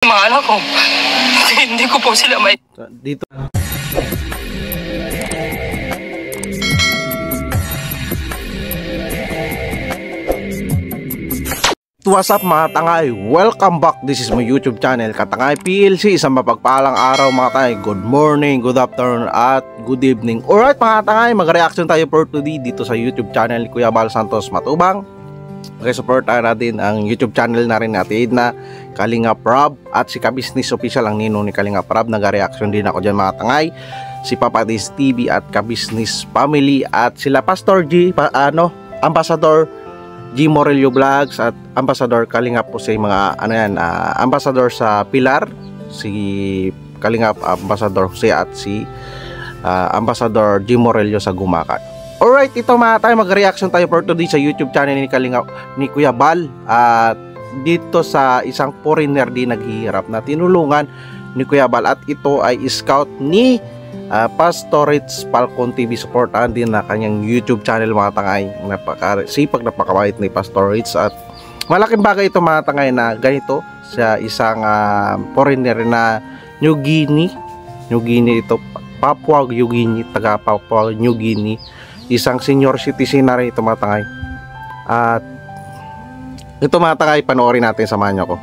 Mga anak ko, hindi ko po sila may... Dito. What's up mga tangay? Welcome back. This is my YouTube channel, Katangay PLC. Isang mapagpalang araw mga tangay. Good morning, good afternoon, at good evening. Alright mga tangay, mag-reaction tayo for today dito sa YouTube channel ni Kuya Bal Santos Matubang. Okay, support natin ang YouTube channel na rin natin na Kalinga Prab at si Kabisnes Official, ang ninong ni Kalinga Prab. Nag-reaction din ako dyan mga tangay. Si Papa Dis TV at Kabisnes Family at sila Pastor G, Ambassador G Morelio Vlogs at Ambassador Kalinga po sa mga Ambassador sa Pilar, si Kalinga Ambassador Jose at si Ambassador G Morelio sa Gumakat. Alright, ito mga tayo, mag-reaction tayo for today sa YouTube channel ni Kalinga ni Kuya Bal at dito sa isang foreigner din naghihirap na tinulungan ni Kuya Bal, at ito ay scout ni Pastor Ritz Falcon TV. Supportahan din na kanyang YouTube channel mga tangay. Napakasipag, napakabait ni Pastor Ritz, at malaking bagay ito mga tangay na ganito sa isang foreigner na New Guinea ito, Papua New Guinea, taga Papua New Guinea, isang senior citizen na rin ito mga tangay. At ito mga tangay, panoorin natin, samahan niyo ako.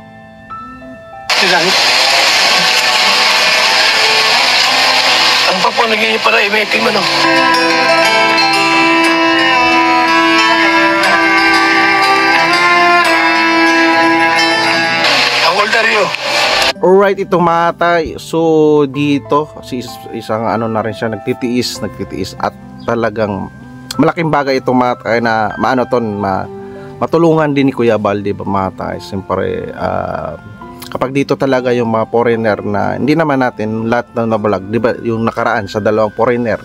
Ang papa nagiging para imeting mo, no? How old are you? Alright, itong mga tay. So dito isang na rin siya, nagtitiis at talagang malaking bagay itong mga tay na matulungan din ni Kuya Bal, di ba mga tay? Siyempre kapag dito talaga yung mga foreigner na hindi naman natin lahat na nabalag, di ba, yung nakaraan sa dalawang foreigner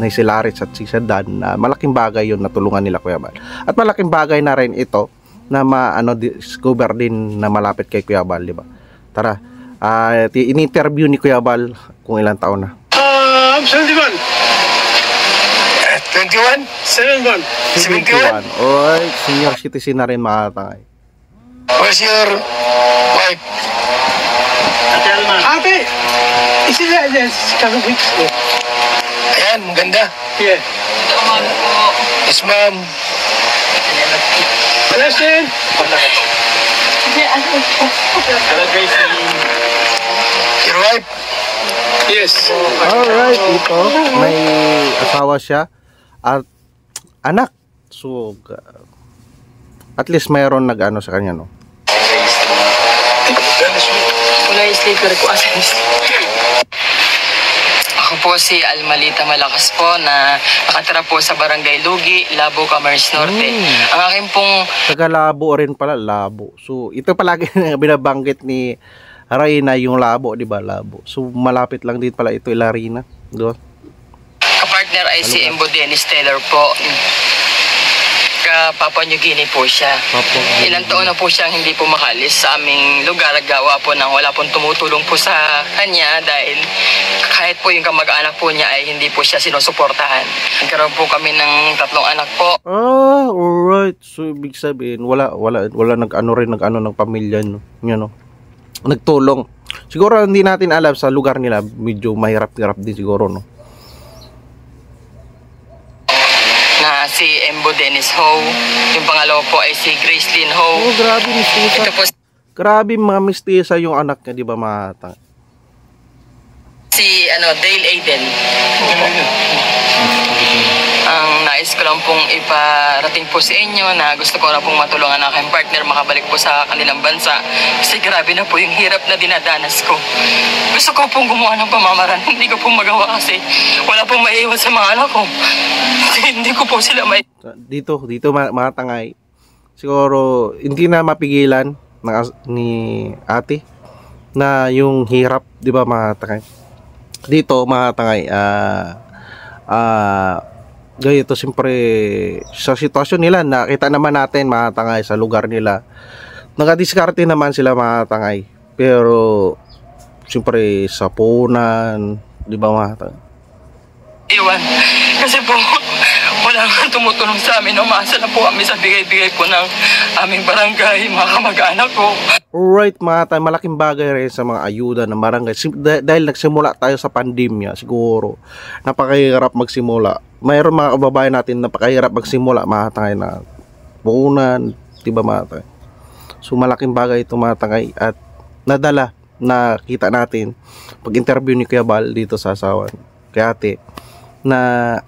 na si Laritz at si Dan, malaking bagay yun, natulungan nila Kuya Bal. At malaking bagay na rin ito na discover din na malapit kay Kuya Bal, di ba? Tara, in-interview ni Kuya Bal kung ilang taon na. I'm 71. 21? 71. 71? Alright, senior citizen na rin mga tay. Where's your wife? Ate Alma. Ate! Is it that? Yes, coming weeks. Ayan, maganda. Yeah. Yes, ma'am. Blessing! Hello, Gracie. Your wife? Yes. Alright, ito, may asawa siya at anak. So, at least mayroon nag-ano sa kanya, no? Wala yung sleeper ko. Ako po si Almalita Malakas po, na nakatira po sa Barangay Lugi, Labo, Camarines Norte. Ang akin pong... Taga Labo rin pala, Labo. So, ito palagi binabanggit ni Reyna, yung Labo, di ba? Labo. So, malapit lang din pala ito, Ilarina. Doon. Kapartner ay si Embo Dennis Taylor po. Papua New Guinea po siya. Ilang taon na po siyang hindi po makalis sa aming lugar, gawa po nang wala pong tumutulong po sa kanya, dahil kahit po yung kamag-anak po niya ay hindi po siya sinusuportahan. Nagkaroon po kami ng 3 anak po. Alright. So ibig sabihin wala ng pamilya, no? Yan, no? Nagtulong. Siguro hindi natin alam, sa lugar nila medyo mahirap-hirap din siguro, no? Si Embo Dennis Ho. Yung pangalawa po ay si Gracelyn Ho. Oh, grabe, mistisa. Ito po grabe, mga mistisa yung anak niya, di ba, mga si Dale Aiden. Ang nais ko lang pong iparating po sa inyo na gusto ko na pong matulungan ang aking partner makabalik po sa kanilang bansa, kasi grabe na po yung hirap na dinadanas ko. Gusto ko pong gumawa ng pamamaraan, hindi ko pong magawa kasi wala pong maiiwan sa mga anak ko. Hindi ko po sila dito mga tangay. Siguro hindi na mapigilan ni ate na yung hirap, di ba mga tangay? Dito mga tangay, ganito siyempre sa sitwasyon nila, nakita naman natin mga tangay sa lugar nila, nakadiskarte naman sila mga tangay, pero siyempre sa punan, di ba mga tangay? Iwan, kasi po wala lang ang tumutulong sa amin. Umaasa na po kami sa bigay-bigay po ng aming barangay, mga kamag-anak ko. Alright mga tayo, malaking bagay rin sa mga ayuda ng barangay. Dahil nagsimula tayo sa pandemya, siguro napakahirap magsimula. Mayroon mga kababayan natin napakahirap magsimula mga tayo na puunan, diba mga tayo? So malaking bagay ito mga tayo at nadala na kita natin pag interview ni Kuya Bal dito sa asawan kay ate na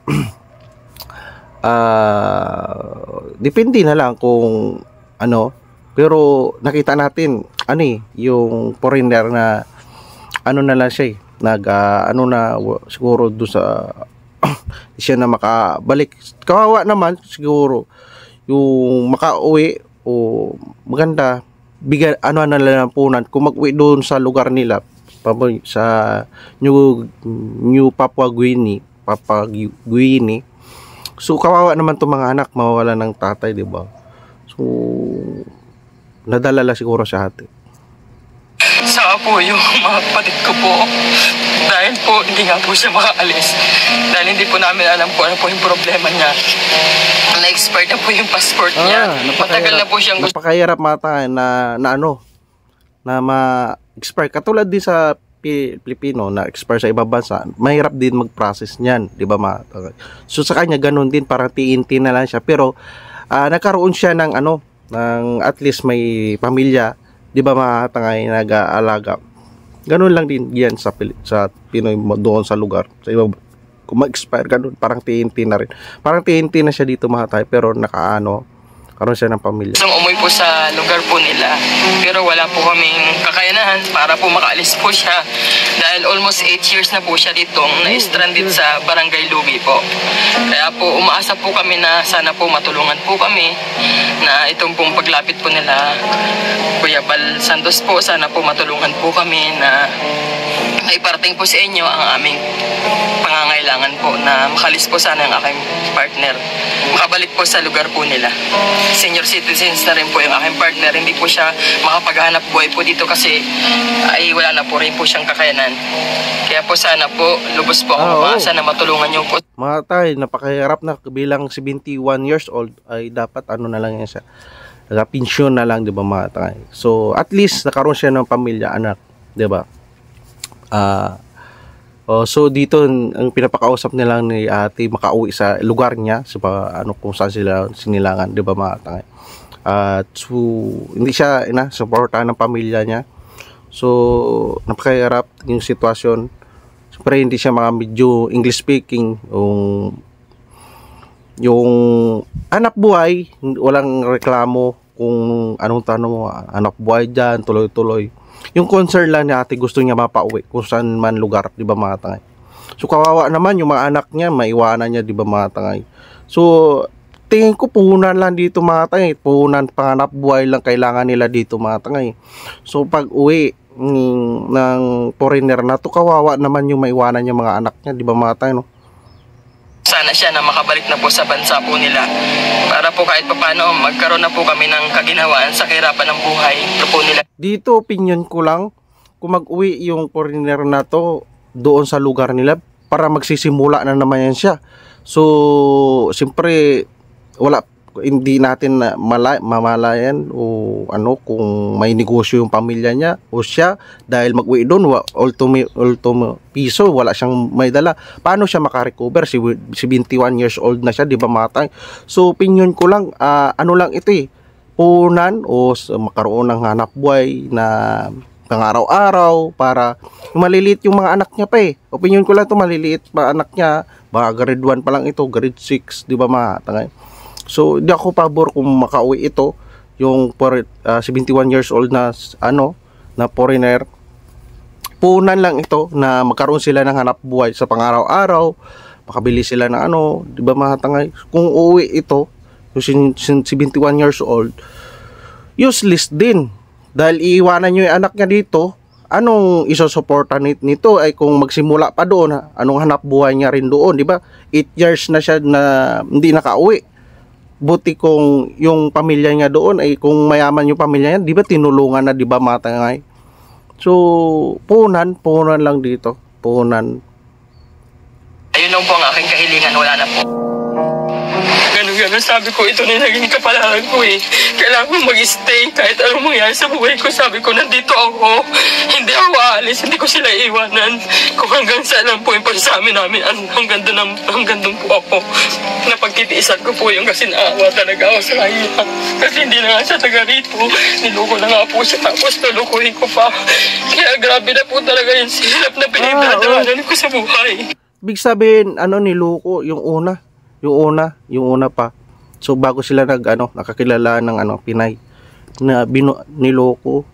depende na lang kung ano. Pero nakita natin yung foreigner na na lang siya siguro doon sa siya na makabalik. Kawawa naman siguro yung makauwi o maganda bigyan na lang punan kung mag-uwi doon sa lugar nila sa New Papua Guinea. So kawawa naman 'tong mga anak mawawala ng tatay, di ba? So nadala lang siguro sa ate. Saka po yung mga kapatid ko po, dahil po hindi nga po siya makaalis. Dahil hindi po namin alam po ano po yung problema niya. Na-expired na po yung passport niya. Matagal na po siyang gusto. Napakahirap mata na ma-expire. Katulad din sa Pilipino na expire sa ibang bansa, mahirap din mag-process niyan, di ba mata? So sa kanya ganun din, parang TNT na lang siya. Pero nagkaroon siya ng ng at least may pamilya, di ba mga tangay nag-aalaga. Ganun lang din yan sa Pinoy doon sa lugar. Sa iba, kung mag-expire ganun, parang TNT na rin. Parang TNT na siya dito mga tayo, pero karoon siya ng pamilya. Gusto umuwi po sa lugar po nila, pero wala po kaming kakayanahan para po makaalis po siya. Dahil almost 8 years na po siya ditong na-stranded sa Barangay Lubi po. Kaya po umaasa po kami na sana po matulungan po kami na itong pong paglapit po nila Kuya Bal Santos po, sana po matulungan po kami na maiparating po sa inyo ang aming pangangailangan po na makalis po sana ang aking partner, makabalik po sa lugar po nila. Senior citizens na rin po yung aking partner, hindi po siya makapaghanap buhay po dito kasi ay wala na po rin po siyang kakayanan. Kaya po sana po lubos po ako umaasa na matulungan niyo po. Mga tay, napakahirap na bilang 71 years old ay dapat na lang yan siya. Nagapensyon na lang, di ba mga tay? So at least nakaroon siya ng pamilya, anak, di ba? So dito ang pinapakausap nila ni ate makauwi sa lugar niya sa kung saan sila sinilangan, di ba mga tangay. So hindi siya suportahan ng pamilya niya. So napakahirap yung sitwasyon. Siyempre hindi siya medyo English speaking, yung anak buhay, walang reklamo kung anong tanong mo, anak buhay dyan, tuloy-tuloy. Yung concern lang ni ate, gusto niya mapauwi kung saan man lugar, di ba mga tangay. So kawawa naman yung mga anak niya, maiwanan niya, di ba mga tangay. So tingin ko puhunan lang dito mga tangay, puhunan panganap buhay lang kailangan nila dito mga tangay. So pag uwi ng foreigner na to, kawawa naman yung maiwanan yung mga anak niya, di ba mga tangay, no? Sana siya na makabalik na po sa bansa po nila para po kahit paano magkaroon na po kami ng kaginhawaan sa kahirapan ng buhay po nila. Dito opinion ko lang, kung mag-uwi yung foreigner na to doon sa lugar nila, para magsisimula na naman yan siya. So siyempre hindi natin mamalayan o kung may negosyo yung pamilya niya o siya, dahil mag-uwi doon ultimo piso wala siyang may dala. Paano siya makarecover? 71 years old na siya, di ba matay? So opinion ko lang, lang ito punan o makaroon ng hanap buhay na pang-araw-araw para maliliit yung mga anak niya pa Opinion ko lang to, maliliit pa anak niya, baka grade 1 pa lang ito, grade 6, di ba matay? So hindi ako pabor kung makauwi ito yung 71 years old na na foreigner. Punan lang ito na magkaroon sila ng hanap buhay sa pang-araw-araw, makabili sila ng di ba mga tangay. Kung uuwi ito yung 71 years old, useless din dahil iiwanan nyo yung anak niya dito. Anong isusuporta nito ay kung magsimula pa doon, anong hanap buhay niya rin doon, di ba? 8 years na siya na hindi nakauwi. Buti kung yung pamilya niya doon ay kung mayaman yung pamilya niya, di ba tinulungan na, di ba matangay? So punan lang dito, punan. Ayun lang po ang aking kahilingan, wala na po. ganun. Sabi ko, ito na yung naging kapalaran ko eh. Kailangan ko mag-stay kahit anong mangyari sa buhay ko. Sabi ko, nandito ako. Hindi ako aalis. Hindi ko sila iiwanan. Kung hanggang saan lang po yung pagsasama namin, hanggang doon po ako. Napagtitiisan ko po yung kasi naawa talaga ako sa kanya. Kasi hindi na nga siya taga rito. Niloko na nga po siya tapos nalukuhin ko pa. Kaya grabe na po talaga yung silap na pinagdadaanan ko sa buhay. Big sabihin, niloko yung una pa. So bago sila nakakilala ng Pinay na niloko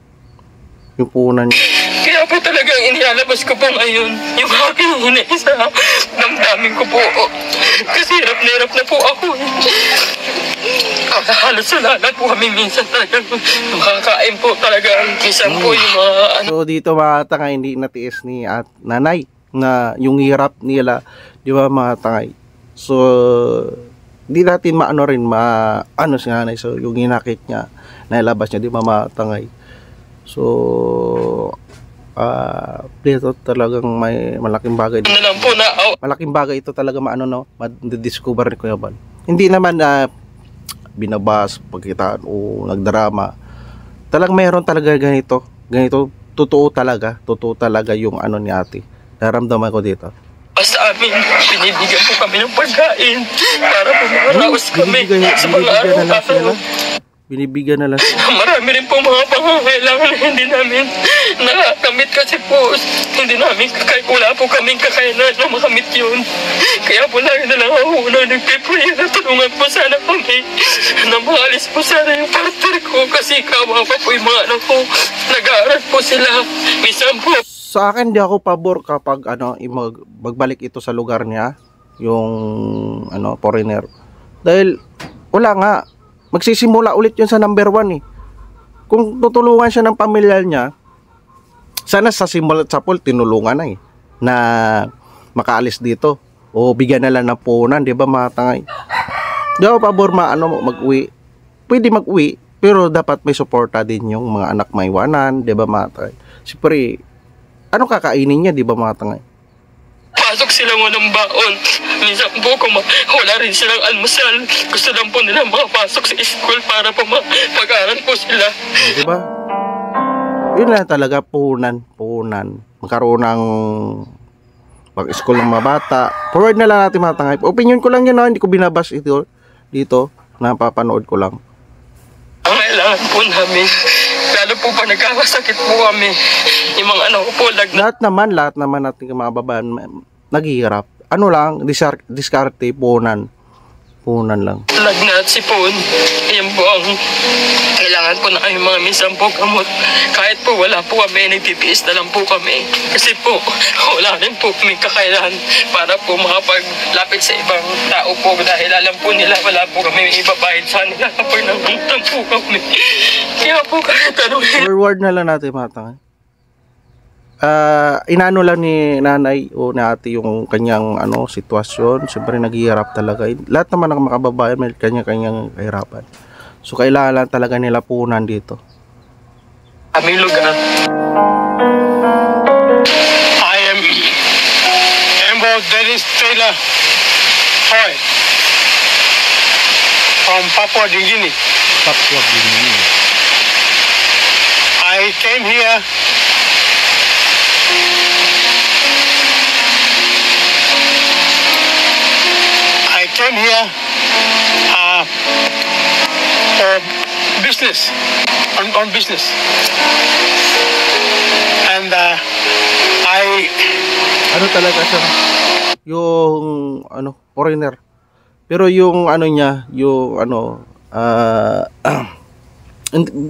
yung punan niya. Kaya po talagang inilalabas ko po ngayon yung aking hinay sa damdamin ko po. Kasi hirap na po ako. Halos wala na po kami minsan talagang makakain po talaga. Minsan po yung mga So dito mga tangay, hindi natiis ni at nanay na yung hirap nila, di ba mga tangay. So hindi natin si nanay. So yung hinakit niya, nailabas niya, di ba mga tangay. So dito talagang may malaking bagay dito. lang po na Malaking bagay ito talaga ma-discover ni Kuya Bal. Hindi naman binabas, pagkitaan o nagdrama. Talagang mayroon talaga ganito, totoo talaga yung ni ate. Naramdaman ko dito. sa amin, binibigyan po kami ng pagkain para po makaraos kami sa mga araw-araw. Binibigyan na lang sila. Marami rin po mga pangangailangan na hindi namin nakakamit kasi po hindi namin wala po kaming kakayanan na makamit yun. Kaya po lagi na lang ako na nagpe-pray na tulungan po sana kami na maalis po sana yung partner ko kasi kawawa po yung mga anak ko. Nag-aaral po sila. Minsan po. Sa akin di ako pabor kapag magbalik ito sa lugar niya, yung foreigner. Dahil wala nga, magsisimula ulit yun sa number 1 eh. Kung tutulungan siya ng pamilya niya, sana sa simulat sa pool tinulungan na eh, na makaalis dito o bigyan na lang ng punan, di ba mga tangay. Di ako pabor mag-uwi. Pwede mag-uwi, pero dapat may suporta din yung mga anak maiwanan, di ba mga tangay. Siyempre, ano kakainin niya, di ba mga tangay? Pasok sila ng baon. Minsan po wala rin silang almusal. Gusto lang po nila makapasok sa school para po mag-aral po sila. Di ba? Yun lang talaga, puhunan. Magkaroon ng mag-school ng mga bata. Forward na lang natin mga tangay. Opinion ko lang yun, hindi ko binabas ito dito. Napapanood ko lang. Ang kailangan po namin, lalo po pa nagkakasakit po kami. Yung mga anak ko po, lahat naman natin mga babae naghihirap. Ano lang, diskarte, punan lang. Lagnat, sipon. Yan po ang kailangan po na kayo mga minsan po gamot. Kahit po wala po kami, nagtitiis na lang po kami. Kasi po, wala rin po kami kakayahan para po makapaglapit sa ibang tao po. Dahil alam po nila, wala po kami ibabayad sa nila kapag nangutang po kami. Kaya po kahit ano. Forward na lang natin mga tanga. Inano lang ni nanay o ni ate yung kanyang sitwasyon. Siyempre naghihirap talaga. Lahat naman ng mga kababayan may kanya-kanyang kahirapan. So kailangan lang talaga nila punan dito. Aming lugar. I am Amber Dennis Taylor Hoy from Papua New Guinea. I came here for business, on business, and talaga siya yung foreigner, pero yung niya yung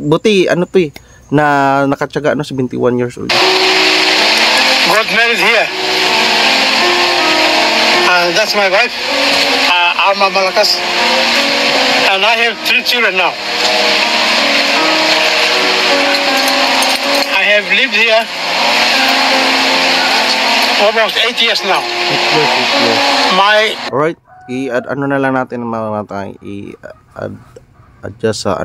buti to na nakatsaga 71 years old. got married here. That's my wife, Alma Malakas, and I have 3 children now. I have lived here almost 8 years now. 8 years. Alright, i-add na lang natin mga tayo, i-adjust sa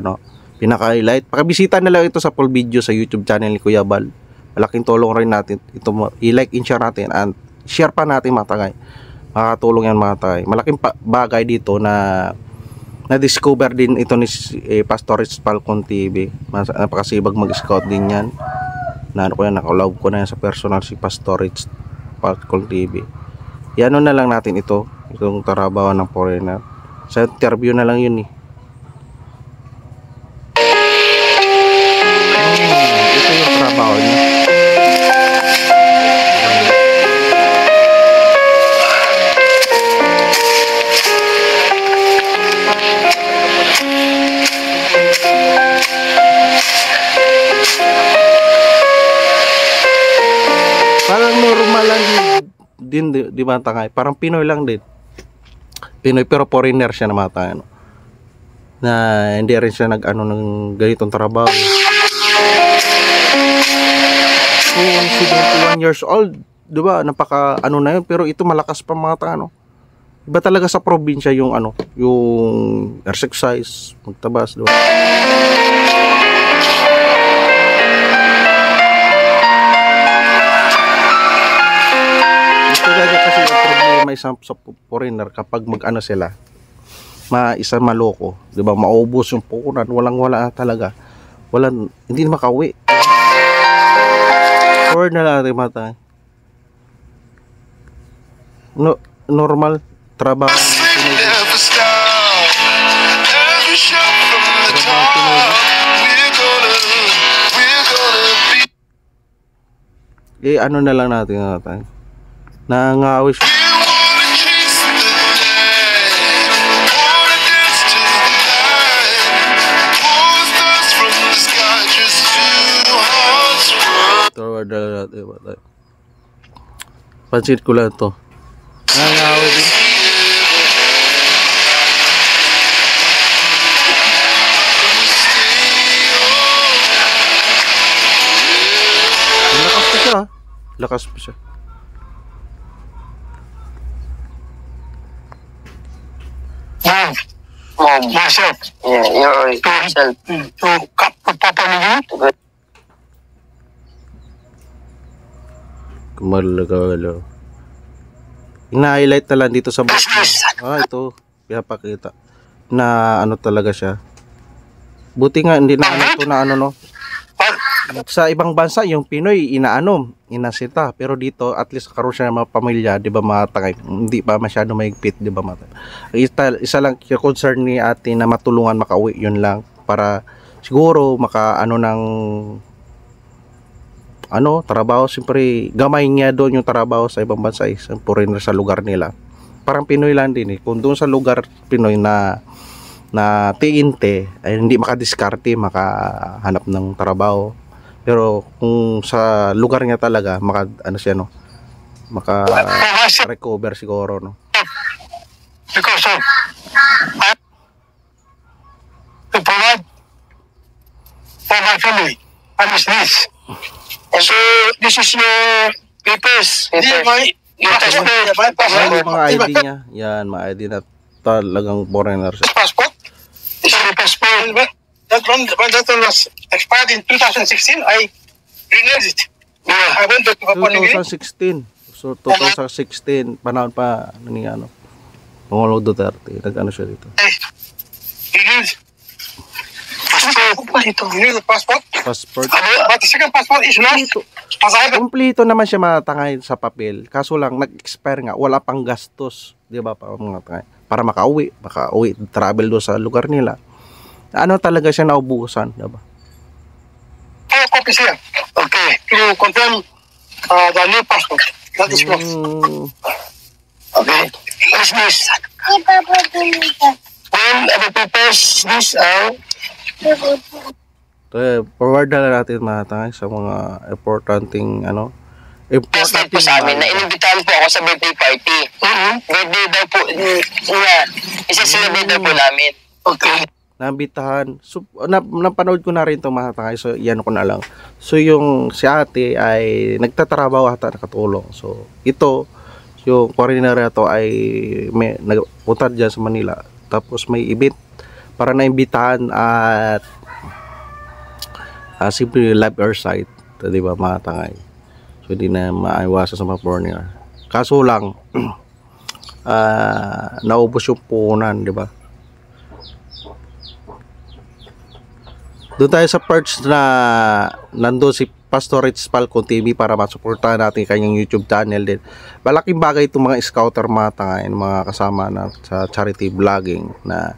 pinaka-highlight. Pakibisita na lang ito sa full video sa YouTube channel ni Kuya Bal. Malaking tulong rin natin ito, i-like and share natin and share pa natin mga tagay. Makakatulong yan mga tagay. Malaking bagay dito na na-discover din ito ni Pastor Rich Falcon TV. Napakasibag mag-scout din yan. Na ano ko yan, nakalog ko na yan sa personal si Pastor Rich Falcon TV. Yan na lang natin ito. Itong trabaho ng foreigner. Sa interview na lang yun eh. Ito yung trabaho niya. Parang normal lang din, di ba tangay? Parang Pinoy lang din. Pinoy pero foreigner siya na mata, ano. Na hindi rin siya nag-ano ng ganitong trabaho. Kung 71 years old, di ba? Napaka ano na yun, pero ito malakas pa mga ano. Iba talaga sa probinsya yung ano, yung exercise, magtabas, di ba? Talaga kasi yung problema sa foreigner kapag mag-ano sila, isa maloko, 'di ba? Maubos yung puhunan, walang-wala talaga. Hindi makauwi. Or na lang mata. No, normal trabaho. Ano na lang natin. Nangawis. Pansit ko lang to. Nangawis din. Lakas pa siya. Lakas pa siya. Myself. Yeah, you're yourself. To cut the papa niya. Kumalagalo. Ina-highlight na lang dito sa box. Ito. Pinapakita. Na ano talaga siya. Buti nga hindi na ano to na ano no. Sa ibang bansa yung Pinoy inasita, pero dito at least karon siya ng mga pamilya, 'di ba, mga tangay. Hindi pa masyado mahigpit, 'di ba, mata. Isa lang yung concern ni ate na matulungan makauwi, yun lang, para siguro maka ano ng ano trabaho. Siyempre gamay niya doon yung trabaho sa ibang bansa, sa foreigner sa lugar nila. Parang Pinoy lang din eh. Kung doon sa lugar Pinoy na tiinte ay hindi makadiskarte, makahanap ng trabaho. Pero kung sa lugar niya talaga ano siya no, recover siguro no. Because of to provide for my family. And is this. So this is your papers. This is my mga ID niya. Yan, mga ID na talagang foreigner siya. Passport. This is the passport. That one was expired in 2016. I renewed it. Yeah. I went to Papua New Guinea. 2016. So 2016 panahon pa ni ano Pangulong Duterte, nag-ano siya dito. Renewed. Passport. Passport. But the second passport is lost. Kompleto naman siya matangay sa papel. Kaso lang nag-expire nga, wala pang gastos, 'di ba, pa mga tangay. Para makauwi, travel do sa lugar nila. Ano talaga siya naubusan, 'di ba? Copies here. Okay. You confirm the new passport. That is lost. Okay. What's this? When the papers this out. Forward na lang natin mga tangay sa mga importanting ano. Important po sa amin na inimbitahan po ako sa birthday party. Birthday daw po niya. Isa-celebrate daw po namin. Okay. Nabitahan. So, napanood ko na rin itong mga tangay. So, yan ko na lang. So, yung si ate ay nagtatrabaho ata nakatulong. So, ito, yung foreigner na to ay nagpunta dyan sa Manila. Tapos may event para naimbitahan at simple live airside. Di ba mga tangay? So, hindi na maiwasan sa mga foreigner. Kaso lang, naubos yung puhunan, di ba? Doon tayo sa perch na nandun si Pastor Rich Falcon TV para masuportahan natin kanyang YouTube channel din. Malaking bagay itong mga scouter mga tangayin, mga kasama na sa charity vlogging na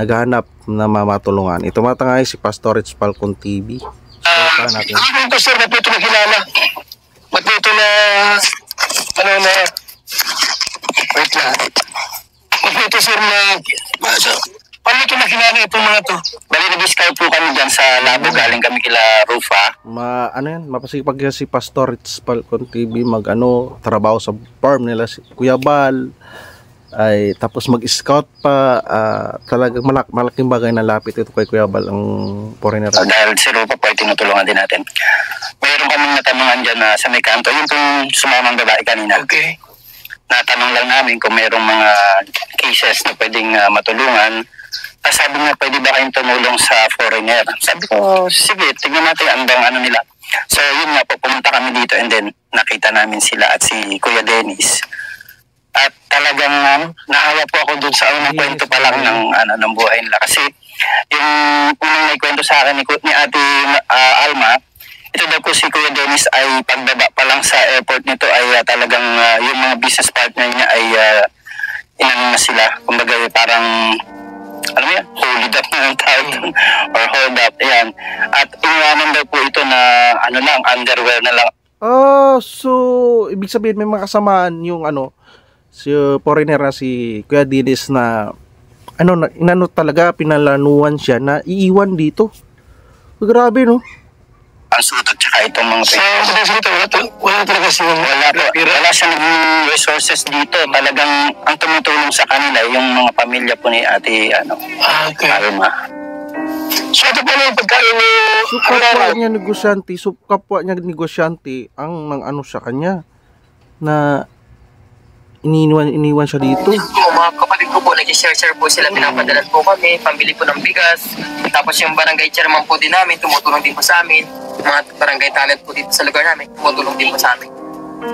naghahanap na mamatulungan. Ito mga tangayin si Pastor Rich Falcon TV. Suportahan natin. Ano ito sir, ba't ito nakilala? Ba't ito na, wait lang. Ba't ito sir na, paano ito nakilala itong mga to? Bali, nag-scout po kami dyan sa labo. Galing kami kila Rufa. Mapasipag yan si Pastor Rich Falcon TV trabaho sa farm nila si Kuya Bal ay tapos mag-scout pa, talagang malaking bagay na lapit ito kay Kuya Bal ang foreigner. Dahil si Rufa po ay tinutulungan din natin. Mayroon kaming natanungan dyan na sa may kanto. Yung pong sumamang babae kanina. Okay. Natanong lang namin kung mayroong mga cases na pwedeng matulungan. Sabi nga, pwede ba kayong tumulong sa foreigner? Sabi ko, sige, tignan natin ang nila. So, yun nga po, pumunta kami dito and then nakita namin sila at si Kuya Dennis. At talagang naawa po ako dun sa unang kwento pa lang ng buhay nila. Kasi yung unang may kwento sa akin ni Ate Alma, ito daw po si Kuya Dennis ay pagbaba pa lang sa airport nito ay talagang yung mga business partner niya ay inano na sila. Kumbaga parang alam mo yan, hold up na ang tawag or hold up, ayan. At iniwanan daw po ito na underwear na lang. So ibig sabihin may mga kasamaan yung si foreigner na si Kuya Dennis na talaga pinalanuan siya na iiwan dito. Grabe no. Ang suot at saka itong mga Wala talaga siya. Wala siyang resources dito. Talagang ang tumutulong sa kanila yung mga pamilya po ni Ate Okay. Alma. So ito pala yung pagkain ni kapwa niya negosyante ang sa kanya na iniwan siya dito. Mga kapatid ko po, nag-share po sila, pinapadalan po kami, pambili po ng bigas. Tapos yung barangay chairman po din namin, tumutulong din po sa amin. Mga barangay talent po dito sa lugar namin, tumutulong din po sa amin.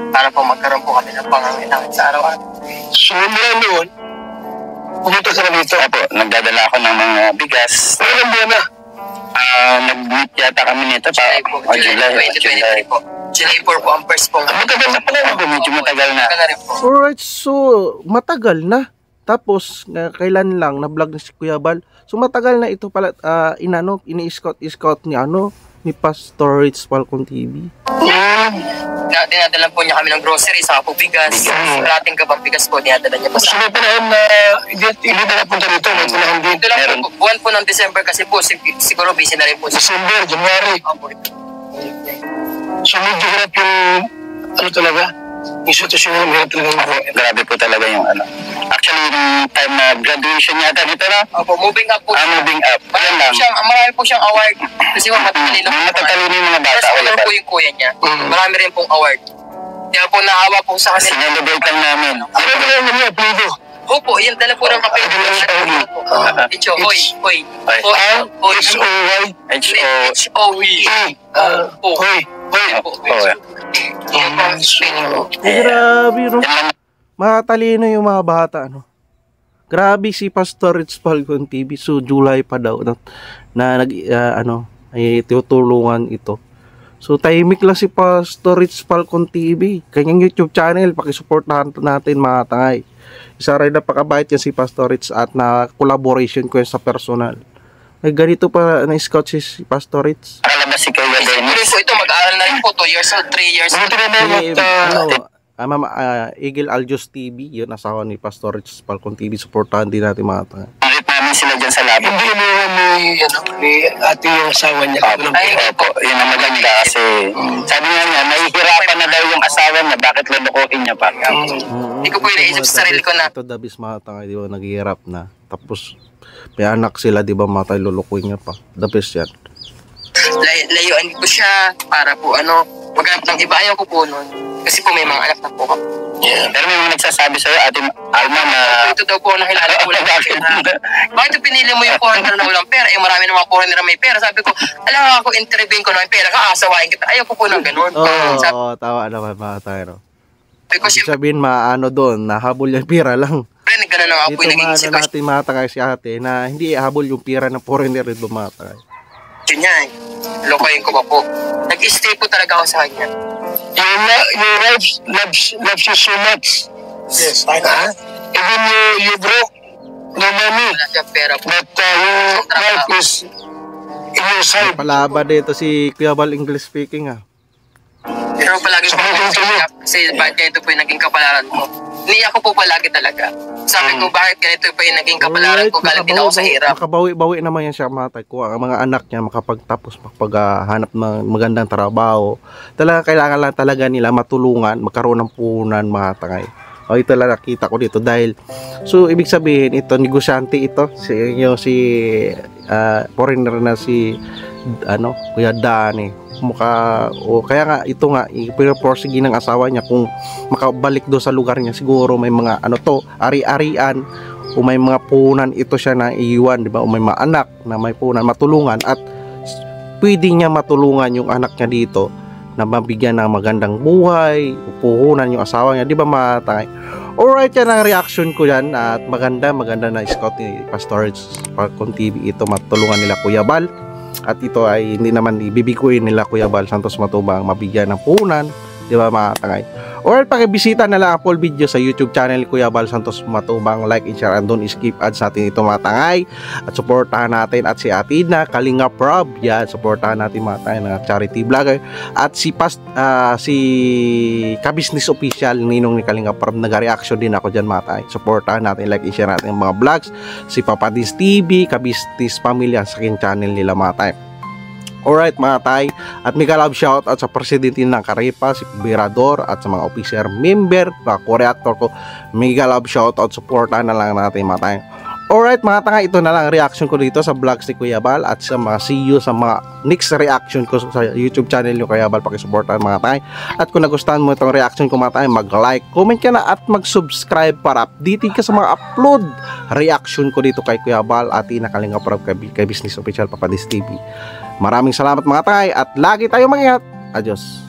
Para po magkaroon po kami ng pangangailangan sa araw-araw. So mula noon, pumunta ka na dito. Opo, nagdadala ako ng mga bigas. Ilang buwan na? Nag-meet yata kami nito. July po, July 2023 po. July 4 po ang first po. Matagal na pala. Medyo matagal na. Alright, so matagal na. Tapos kailan lang na-vlog ni si Kuya Bal. So matagal na ito pala ini-scout ni Pastor Rich Falcon TV. Dinadala po niya kami ng groceries, saka po bigas. Rating kabang bigas po, dinadala niya po So sa may panahon na hindi na napunta dito. May panahon din. ito lang po, buwan po ng December kasi po, siguro busy na rin po siya. December, January. So medyo hirap yung talaga. Yung sitwasyon na hirap talaga. Grabe po talaga yung Actually, yung time na graduation yata dito na. Opo, moving up po. Moving up. Yan lang. Marami po siyang award. Kasi matatalino po. Matatalino yung mga bata. Tapos po yung kuya niya. Marami rin pong award. Kaya po naawa po sa kanila. Sinelebrate lang namin. Ano ba yung mga plido? Opo, yung dala po ng kape. Icho, hoy, hoy. H-O-Y. H-O-Y. Hoy. Grabe no. Matalino yung mga bata Grabe si Pastor Rich Falcon TV. So July pa daw na ay tutulungan ito. So tahimik lang si Pastor Rich Falcon TV. Kanyang YouTube channel, paki-supportahan natin mga tangay. Isa rin napakabait yan si Pastor Rich at na collaboration ko sa personal. Ay ganito pa na-scout si Pastor Rich. Alam ba si Kuya Dennis? Ito mag-aaral na rin po, 2 years old, 3 years old. Eagle Aljos TV, yun asawa ni Pastor Rich Falcon TV. Supportahan din natin mga tanga. Meet namin sila dyan sa labo. Hindi mo ni ate yung asawa niya. Opo, yun ang maganda kasi sabi niya, nahihirapan na daw yung asawa niya, bakit lulukuhin niya pa? Hindi ko po inaisip sa sarili ko na. Ito dabis mga tanga, di ba, naghihirap na. Tapos may anak sila, di ba, mga tayo lulukuhin niya pa. Dabis yan. Layuan ko siya para po maghanap ng iba. Ayaw ko po nun. Kasi po may mga anak na po kami. Pero may mga nagsasabi sa'yo, Ate Alma, na ito daw po nakilala ko lang pera. Bakit pinili mo yung foreigner na walang pera? Marami ng mga foreigner na may pera. Sabi ko, alam nga ako, interviewin ko na may pera ka, asawain kita. Ayaw ko po ng ganun. Oo, tawa naman mga tayo. Kasi sabihin doon, nahabol yung pira lang. Pre, nagganon na nga po yung naging Dito natin mga tagay si ate na hindi ihabol yung pira ng foreigner dito mga tagay. Yun niya eh. Lokohin ko pa po. Nag-stay po talaga ako sa kanya. Your wife loves you so much. Yes, I know. Even you broke, no money, Wala siyang pera po. but your wife is in your side. Palaban dito si Kuya Bal English speaking ah. Pero palagi po ako siya kasi bakit ganito po yung naging kapalaran ko. Niya ko po palagi talaga. Sabi ko bakit ganito po yung naging kapalaran ko galing din ako sa hirap. Makabawi-bawi naman yan siya matay ko. Ang mga anak niya makapagtapos makapaghanap ng magandang trabaho. Talaga kailangan lang talaga nila matulungan, magkaroon ng puhunan mga tangay. O ito lang nakita ko dito dahil so ibig sabihin ito negosyante ito si foreigner na si Kuya Danny kaya nga ito nga ipiporsige ng asawa niya kung makabalik do sa lugar niya siguro may mga ari-arian o may mga punan ito siya na iiwan, di ba, o may mga anak na may punan matulungan at pwede niya matulungan yung anak niya dito na mabigyan ng magandang buhay, puhunan yung asawa niya, di ba matangay? Alright, yan ang reaction ko yan at maganda na scout ni Pastor Falcon TV ito matulungan nila Kuya Bal at ito ay hindi naman ibibiguin nila Kuya Bal Santos Matubang mabigyan ng puhunan, di ba matangay? Alright, pakibisita na lang ang full video sa YouTube channel Kuya Bal Santos Matubang, like and share and don't skip ads sa atin ito mga tangay at supportahan natin at si Atina Kalinga Prab yan, supportahan natin mga tangay na charity vlogger at si Ka-Business Official Ninong ni Kalinga Prab, nag-reaction din ako dyan mga tangay, supportahan natin, like and share natin ang mga vlogs si Papa Dis TV, Ka-Business Pamilya sa akin channel nila mga tangay. Alright mga tay, at mega love shoutout sa presidente ng Caripa, si Berador at sa mga officer member, mga co-reactor ko, mega love shoutout, supportan na lang natin mga tay. Alright mga tanga, ito na lang reaction ko dito sa vlogs ni Kuya Bal at sa mga see you sa mga next reaction ko sa YouTube channel ni Kuya Bal, pakisuportahan mga tay. At kung nagustuhan mo itong reaction ko mga tay, mag-like, comment ka na at mag-subscribe para updated ka sa mga upload reaction ko dito kay Kuya Bal at Kalinga Prab kay Business Official Papa Dis TV. Maraming salamat mga tay at lagi tayo mag-ingat. Adios.